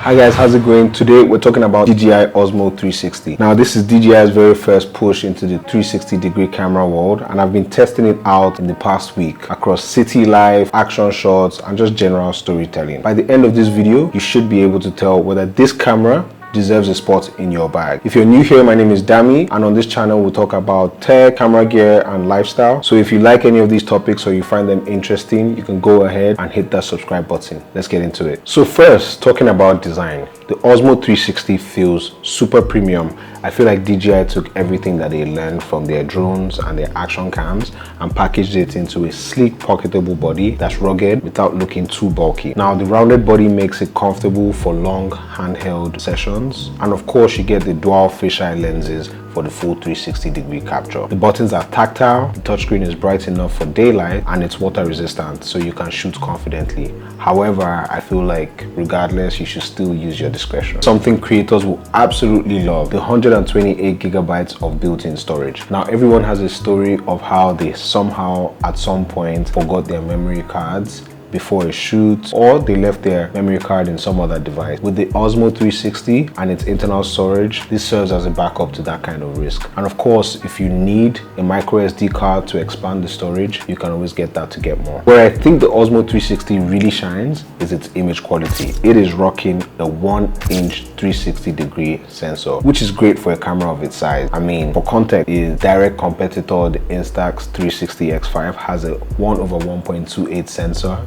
Hi guys, how's it going? Today we're talking about DJI Osmo 360. Now this is DJI's very first push into the 360-degree camera world, and I've been testing it out in the past week across city life, action shots, and just general storytelling. By the end of this video, you should be able to tell whether this camera deserves a spot in your bag. If you're new here, my name is Dami, and on this channel we'll talk about tech, camera gear, and lifestyle. So if you like any of these topics or you find them interesting, you can go ahead and hit that subscribe button. Let's get into it. So first, talking about design, the Osmo 360 feels super premium. I feel like DJI took everything that they learned from their drones and their action cams and packaged it into a sleek, pocketable body that's rugged without looking too bulky. Now, the rounded body makes it comfortable for long handheld sessions. And of course, you get the dual fisheye lenses for the full 360-degree capture. The buttons are tactile, the touchscreen is bright enough for daylight, and it's water resistant, so you can shoot confidently. However, I feel like regardless, you should still use your discretion. Something creators will absolutely love: the 128 gigabytes of built-in storage. Now, everyone has a story of how they somehow at some point forgot their memory cards before a shoot, or they left their memory card in some other device. With the Osmo 360 and its internal storage, this serves as a backup to that kind of risk. And of course, if you need a micro SD card to expand the storage, you can always get that to get more. Where I think the Osmo 360 really shines is its image quality. It is rocking a 1-inch 360-degree sensor, which is great for a camera of its size. I mean, for context, its direct competitor, the Instax 360X5, has a 1/1.28 sensor.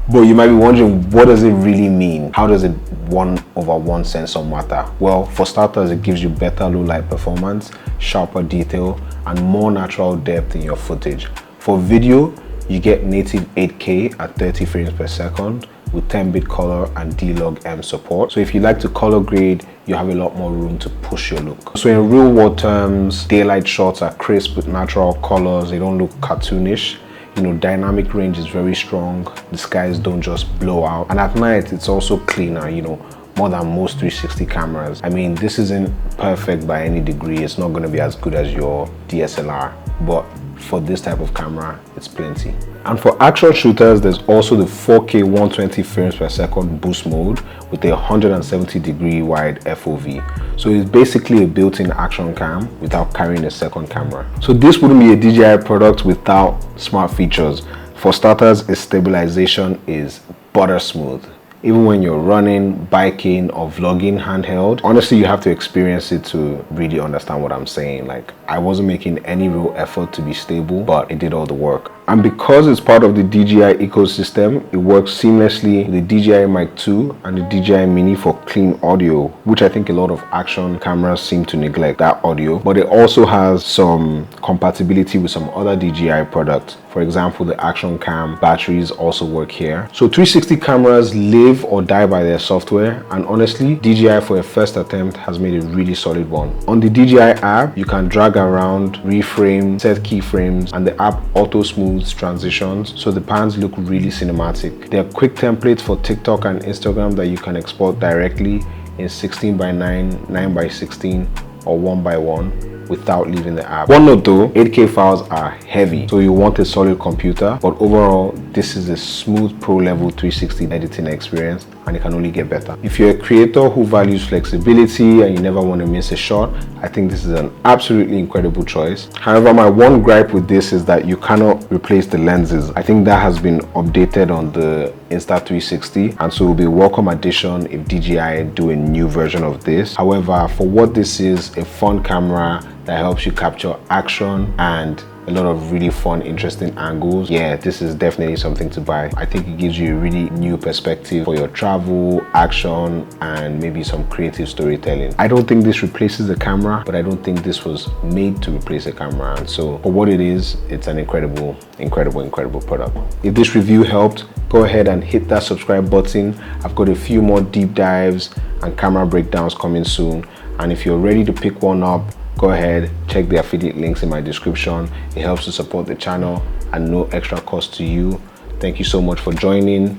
But you might be wondering, what does it really mean? How does it 1/1 sensor matter? Well, for starters, it gives you better low light performance, sharper detail, and more natural depth in your footage. For video, you get native 8K at 30 frames per second with 10-bit color and D-Log-M support. So if you like to color grade, you have a lot more room to push your look. So in real world terms, daylight shots are crisp with natural colors. They don't look cartoonish. You know, dynamic range is very strong. The skies don't just blow out. And at night, it's also cleaner, you know, more than most 360 cameras. I mean, this isn't perfect by any degree. It's not gonna be as good as your DSLR, but for this type of camera, it's plenty. And for action shooters, there's also the 4K 120 frames per second boost mode with a 170-degree wide FOV. So it's basically a built-in action cam without carrying a second camera. So this wouldn't be a DJI product without smart features. For starters, its stabilization is butter smooth. Even when you're running, biking, or vlogging handheld, honestly, you have to experience it to really understand what I'm saying. Like, I wasn't making any real effort to be stable, but it did all the work. And because it's part of the DJI ecosystem, it works seamlessly with the DJI Mic 2 and the DJI Mini for clean audio, which I think a lot of action cameras seem to neglect, that audio. But it also has some compatibility with some other DJI products. For example, the action cam batteries also work here. So 360 cameras live or die by their software, and honestly, DJI for a first attempt has made a really solid one. On the DJI app, you can drag around, reframe, set keyframes, and the app auto smooths transitions, so the pans look really cinematic. There are quick templates for TikTok and Instagram that you can export directly in 16:9, 9:16, or 1:1 without leaving the app. One note though, 8K files are heavy, so you want a solid computer, but overall, this is a smooth pro level 360 editing experience, and it can only get better. If you're a creator who values flexibility and you never want to miss a shot, I think this is an absolutely incredible choice. However, my one gripe with this is that you cannot replace the lenses. I think that has been updated on the Insta360, and so it will be a welcome addition if DJI do a new version of this. However, for what this is, a fun camera that helps you capture action and a lot of really fun, interesting angles, yeah, this is definitely something to buy. I think it gives you a really new perspective for your travel, action, and maybe some creative storytelling. I don't think this replaces the camera, but I don't think this was made to replace a camera. And so for what it is, it's an incredible product. If this review helped, go ahead and hit that subscribe button. I've got a few more deep dives and camera breakdowns coming soon. And if you're ready to pick one up, go ahead, check the affiliate links in my description. It helps to support the channel and no extra cost to you. Thank you so much for joining.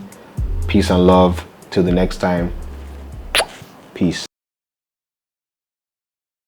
Peace and love. Till the next time. Peace.